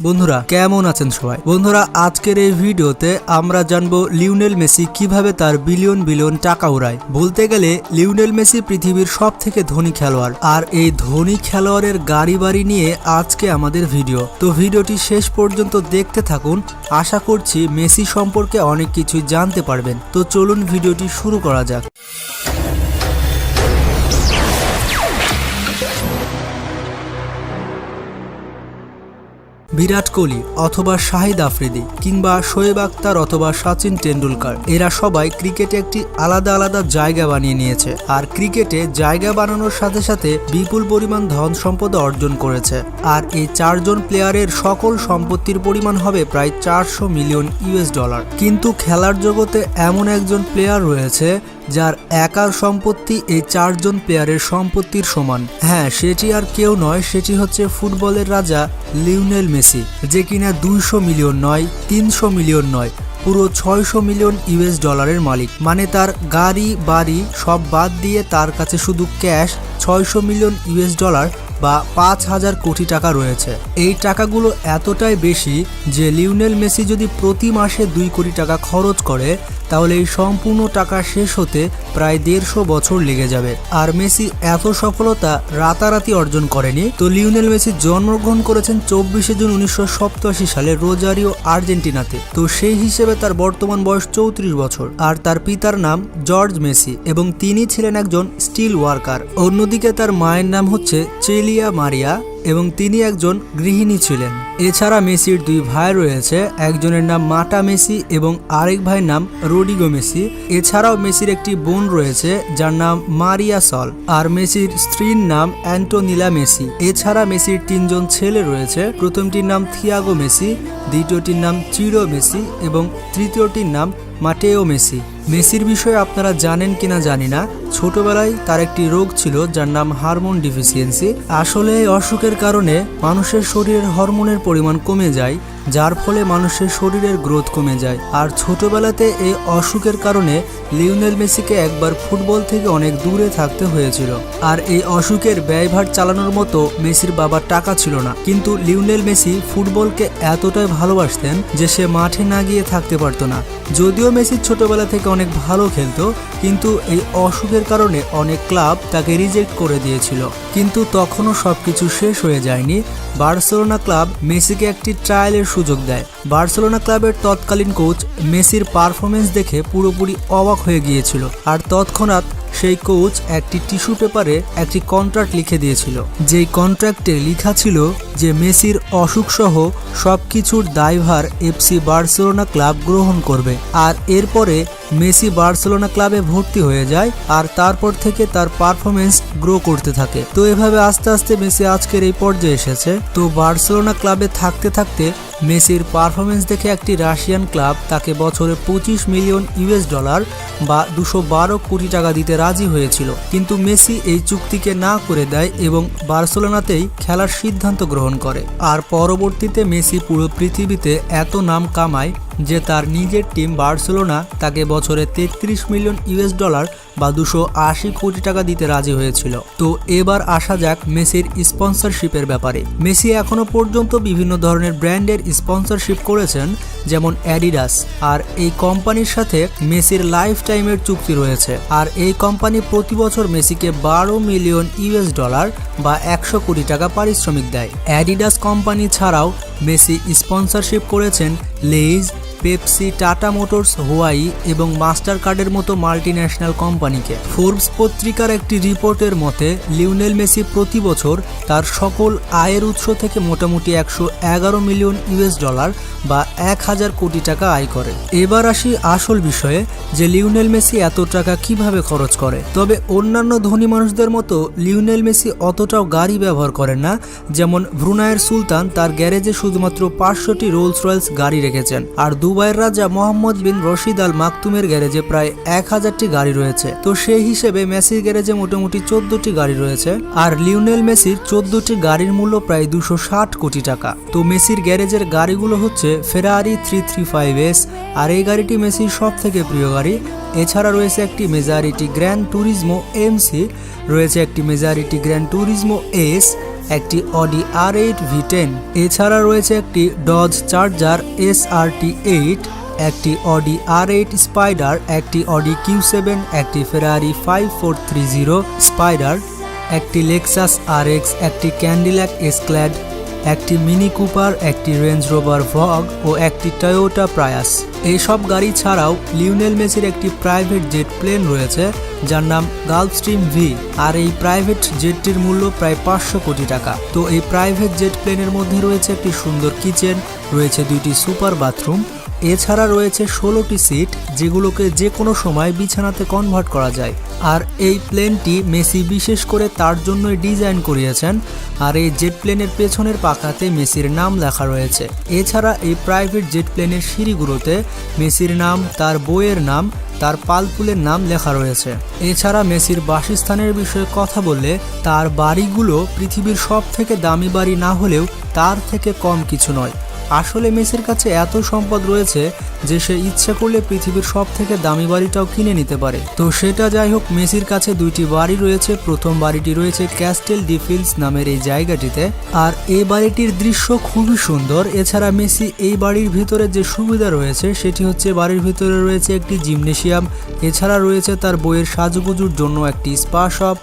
বন্ধুরা কেমন আছেন সবাই? বন্ধুরা আজকের এই ভিডিওতে আমরা জানবো লিওনেল মেসি কিভাবে তার বিলিয়ন বিলিয়ন টাকা উড়ায়। বলতে গেলে লিওনেল মেসি পৃথিবীর সব থেকে ধনী খেলোয়াড়, আর এই ধনী খেলোয়াড়ের গাড়ি বাড়ি নিয়ে আজকে আমাদের ভিডিও। তো ভিডিওটি শেষ পর্যন্ত দেখতে থাকুন, আশা করছি মেসি সম্পর্কে অনেক কিছুই জানতে পারবেন। তো চলুন ভিডিওটি শুরু করা যাক। বিরাট কোহলি অথবা শাহিদ আফ্রিদি কিংবা শোয়েব আখতার অথবা সচিন টেন্ডুলকার, এরা সবাই ক্রিকেটে একটি আলাদা আলাদা জায়গা বানিয়ে নিয়েছে। আর ক্রিকেটে জায়গা বানানোর সাথে সাথে বিপুল পরিমাণ ধন সম্পদ অর্জন করেছে। আর এই চারজন প্লেয়ারের সকল সম্পত্তির পরিমাণ হবে প্রায় 400 মিলিয়ন ইউএস ডলার। কিন্তু খেলার জগতে এমন একজন প্লেয়ার রয়েছে যার একার সম্পত্তি এই চারজন প্লেয়ারের সম্পত্তির সমান। হ্যাঁ, সেটি আর কেউ নয়, সেটি হচ্ছে ফুটবলের রাজা লিওনেল মেসি, যে কিনা 200 মিলিয়ন নয়, 300 মিলিয়ন নয়, পুরো 600 মিলিয়ন ইউএস ডলারের মালিক। মানে তার গাড়ি বাড়ি সব বাদ দিয়ে তার কাছে শুধু ক্যাশ 600 মিলিয়ন ইউএস ডলার বা 5000 কোটি টাকা রয়েছে। এই টাকাগুলো এতটাই বেশি যে লিওনেল মেসি যদি প্রতি মাসে 2 কোটি টাকা খরচ করে তাহলে এই সম্পূর্ণ টাকা শেষ হতে প্রায় 150 বছর লেগে যাবে। আর মেসি এত সফলতা রাতারাতি অর্জন করেনি। তো লিওনেল মেসি জন্মগ্রহণ করেছেন 24 জুন 1987 সালে রোজারিও, আর্জেন্টিনাতে। তো সেই হিসেবে তার বর্তমান বয়স 34 বছর। আর তার পিতার নাম জর্জ মেসি এবং তিনি ছিলেন একজন স্টিল ওয়ার্কার। অন্যদিকে তার মায়ের নাম হচ্ছে চেলিয়া মারিয়া এবং তিনি একজন গৃহিণী ছিলেন। এছাড়া মেসির 2 ভাই রয়েছে, একজনের নাম মাটা মেসি এবং আরেক ভাইয়ের নাম রোডিগো মেসি। এছাড়াও মেসির একটি বোন রয়েছে যার নাম মারিয়া সল, আর মেসির স্ত্রীর নাম অ্যান্টোনিলা মেসি। এছাড়া মেসির 3 জন ছেলে রয়েছে, প্রথমটির নাম থিয়াগো মেসি, দ্বিতীয়টির নাম চিরো মেসি এবং তৃতীয়টির নাম মাটেও মেসি। মেসির বিষয়ে আপনারা জানেন কিনা জানি না, ছোটবেলায় তার একটি রোগ ছিল যার নাম হরমোন ডিফিসিয়েন্সি। আসলে এই অসুখের কারণে মানুষের শরীরের হরমোনের পরিমাণ কমে যায়, যার ফলে মানুষের শরীরের গ্রোথ কমে যায়। আর ছোটবেলাতে এই অসুখের কারণে লিওনেল মেসিকে একবার ফুটবল থেকে অনেক দূরে থাকতে হয়েছিল। আর এই অসুখের ব্যয়ভার চালানোর মতো মেসির বাবার টাকা ছিল না। কিন্তু লিওনেল মেসি ফুটবলকে এতটাই ভালোবাসতেন যে সে মাঠে না গিয়ে থাকতে পারতো না। যদিও মেসি ছোটবেলা থেকে অনেক ভালো খেলতো, কিন্তু এই অসুখের কারণে অনেক ক্লাব তাকে রিজেক্ট করে দিয়েছিল। কিন্তু তখনও সবকিছু শেষ হয়ে যায়নি। বার্সেলোনা ক্লাব মেসিকে একটি ট্রায়ালের সুযোগ দেয়। বার্সেলোনা ক্লাবের তৎকালীন কোচ মেসির পারফরমেন্স দেখে পুরোপুরি অবাক হয়ে গিয়েছিল। আর তৎক্ষণাৎ সেই কোচ একটি টিস্যু পেপারে একটি কন্ট্রাক্ট লিখে দিয়েছিল, যেই কন্ট্রাক্টে লেখা ছিল যে মেসির অসুখ সহ সবকিছুর দায়ভার এফসি বার্সেলোনা ক্লাব গ্রহণ করবে। আর এরপরে মেসি বার্সেলোনা ক্লাবে ভর্তি হয়ে যায়, আর তারপর থেকে তার পারফরমেন্স গ্রো করতে থাকে। তো এভাবে আস্তে আস্তে মেসি আজকের এই পর্যায়ে এসেছে। তো বার্সেলোনা ক্লাবে থাকতে থাকতে মেসির পারফরমেন্স দেখে একটি রাশিয়ান ক্লাব তাকে বছরে 25 মিলিয়ন ইউএস ডলার বা 212 কোটি টাকা দিতে রাজি হয়েছিল। কিন্তু মেসি এই চুক্তিকে না করে দেয় এবং বার্সেলোনাতেই খেলার সিদ্ধান্ত গ্রহণ করে। আর পরবর্তীতে মেসি পুরো পৃথিবীতে এত নাম কামায় যে তার নিজের টিম বার্সেলোনা তাকে বছরে 33 মিলিয়ন ইউএস ডলার বা 280 কোটি টাকা দিতে রাজি হয়েছিল। তো এবার আসা যাক মেসির স্পন্সরশিপের ব্যাপারে। মেসি এখনো পর্যন্ত বিভিন্ন ধরনের ব্র্যান্ডের স্পন্সরশিপ করেছেন, যেমন অ্যাডিডাস। আর এই কোম্পানির সাথে মেসির লাইফ টাইমের চুক্তি রয়েছে। আর এই কোম্পানি প্রতি বছর মেসিকে 12 মিলিয়ন ইউএস ডলার বা 100 কোটি টাকা পারিশ্রমিক দেয়। অ্যাডিডাস কোম্পানি ছাড়াও মেসি স্পন্সরশিপ করেছেন Lay's, Pepsi, Tata Motors, Huawei এবং মাস্টার কার্ডের মতো মাল্টিন্যাশনাল কোম্পানিকে। ফোর্বস পত্রিকার একটি রিপোর্টের মতে লিওনেল মেসি প্রতি বছর তার সকল আয়ের উৎস থেকে মোটামুটি 111 মিলিয়ন ইউএস ডলার বা 1000 কোটি টাকা আয় করে। এবার আসি আসল বিষয়ে যে লিওনেল মেসি এত টাকা কিভাবে খরচ করে। তবে অন্যান্য ধনী মানুষদের মতো লিওনেল মেসি অতটাও গাড়ি ব্যবহার করেন না। যেমন ব্রুনাইয়ের সুলতান তার গ্যারেজে শুধুমাত্র 500টি রোলস রয়েলস গাড়ি রেখেছেন। আর দুবাইয়ের রাজা মোহাম্মদ বিন রশিদ আল মাকতুমের গ্যারেজে প্রায় 1000টি গাড়ি রয়েছে। তো সেই হিসেবে মেসির গ্যারেজে মোটামুটি 14টি গাড়ি রয়েছে। আর লিওনেল মেসির 14টি গাড়ির মূল্য প্রায় 260 কোটি টাকা। তো মেসির গ্যারেজের গাড়িগুলো হচ্ছে ফেরারি 335S, আর এই গাড়িটি মেসির সব থেকে প্রিয় গাড়ি। এছাড়া রয়েছে একটি মেজারিটি গ্র্যান্ড টুরিজমো MC, রয়েছে একটি মেজারিটি গ্র্যান্ড টুরিজমো S, একটি অডি R8 V10, এছাড়া রয়েছে একটি ডজ চার্জার SRT8, একটি অডি R8 স্পাইডার, একটি অডি Q7, একটি ফেরারি 5430 স্পাইডার, একটি লেক্সাস RX, একটি ক্যাডিলাক এসক্ল্যাড, একটি মিনি কুপার, একটি রেঞ্জ রোভার ভগ ও একটি টয়োটা প্রায়াস। এইসব গাড়ি ছাড়াও লিওনেল মেসির একটি প্রাইভেট জেট প্লেন রয়েছে যার নাম গালফস্ট্রিম ভি, আর এই প্রাইভেট জেটটির মূল্য প্রায় 500 কোটি টাকা। তো এই প্রাইভেট জেট প্লেনের মধ্যে রয়েছে একটি সুন্দর কিচেন, রয়েছে 2টি সুপার বাথরুম, এছাড়া রয়েছে 16টি সিট যেগুলোকে যে কোনো সময় বিছানাতে কনভার্ট করা যায়। আর এই প্লেনটি মেসি বিশেষ করে তার জন্যই ডিজাইন করিয়েছেন, আর এই জেট প্লেনের পেছনের পাখাতে মেসির নাম লেখা রয়েছে। এছাড়া এই প্রাইভেট জেট প্লেনের সিঁড়িগুলোতে মেসির নাম, তার বইয়ের নাম, তার পালপুলের নাম লেখা রয়েছে। এছাড়া মেসির বাসস্থানের বিষয়ে কথা বললে তার বাড়িগুলো পৃথিবীর সব থেকে দামি বাড়ি না হলেও তার থেকে কম কিছু নয়। আসলে মেসির কাছে এত সম্পদ রয়েছে যে সে ইচ্ছা করলে পৃথিবীর সব থেকে দামি বাড়িটাও কিনে নিতে পারে। তো সেটা যাই হোক, মেসির কাছে 2টি বাড়ি রয়েছে। প্রথম বাড়িটি রয়েছে ক্যাস্টেল ডি ফিল্ডস নামের এই জায়গাটিতে, আর এই বাড়িটির দৃশ্য খুবই সুন্দর। এছাড়া মেসি এই বাড়ির ভিতরে যে সুবিধা রয়েছে সেটি হচ্ছে বাড়ির ভিতরে রয়েছে একটি জিমনেশিয়াম, এছাড়া রয়েছে তার বইয়ের সাজুগুজুর জন্য একটি স্পা শপ,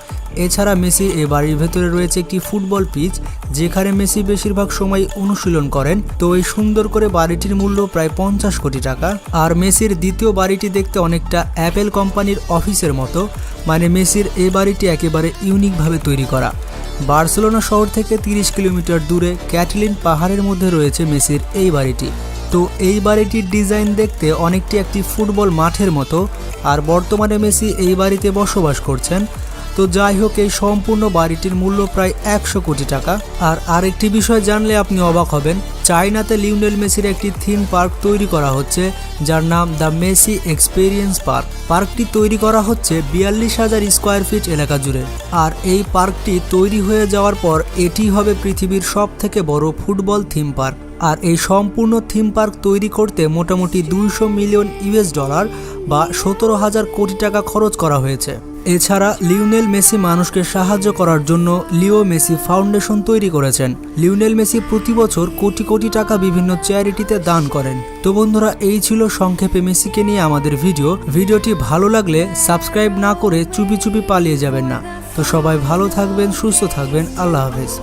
এছাড়া মেসি এই বাড়ির ভেতরে রয়েছে একটি ফুটবল পিচ যেখানে মেসি বেশিরভাগ সময় অনুশীলন করেন। তো এই সুন্দর করে বাড়িটির মূল্য প্রায় 50 কোটি টাকা। আর মেসির দ্বিতীয় বাড়িটি দেখতে অনেকটা অ্যাপেল কোম্পানির অফিসের মতো, মানে মেসির এই বাড়িটি একেবারে ইউনিকভাবে তৈরি করা। বার্সেলোনা শহর থেকে 30 কিলোমিটার দূরে ক্যাটলিন পাহাড়ের মধ্যে রয়েছে মেসির এই বাড়িটি। তো এই বাড়িটির ডিজাইন দেখতে অনেকটি একটি ফুটবল মাঠের মতো, আর বর্তমানে মেসি এই বাড়িতে বসবাস করছেন। তো যাই হোক, এই সম্পূর্ণ বাড়িটির মূল্য প্রায় 100 কোটি টাকা। আর আরেকটি বিষয় জানলে আপনি অবাক হবেন, চায়নাতে লিওনেল মেসির একটি থিম পার্ক তৈরি করা হচ্ছে যার নাম দ্য মেসি এক্সপেরিয়েন্স পার্ক। পার্কটি তৈরি করা হচ্ছে 42,000 স্কোয়ার ফিট এলাকা জুড়ে। আর এই পার্কটি তৈরি হয়ে যাওয়ার পর এটি হবে পৃথিবীর সব থেকে বড় ফুটবল থিম পার্ক। আর এই সম্পূর্ণ থিম পার্ক তৈরি করতে মোটামুটি $200 মিলিয়ন বা 17,000 কোটি টাকা খরচ করা হয়েছে। এছাড়া লিওনেল মেসি মানুষকে সাহায্য করার জন্য লিও মেসি ফাউন্ডেশন তৈরি করেছেন। লিওনেল মেসি প্রতি বছর কোটি কোটি টাকা বিভিন্ন চ্যারিটিতে দান করেন। তো বন্ধুরা, এই ছিল সংক্ষেপে মেসিকে নিয়ে আমাদের ভিডিওটি ভালো লাগলে সাবস্ক্রাইব না করে চুপি চুপি পালিয়ে যাবেন না। তো সবাই ভালো থাকবেন, সুস্থ থাকবেন, আল্লাহ হাফেজ।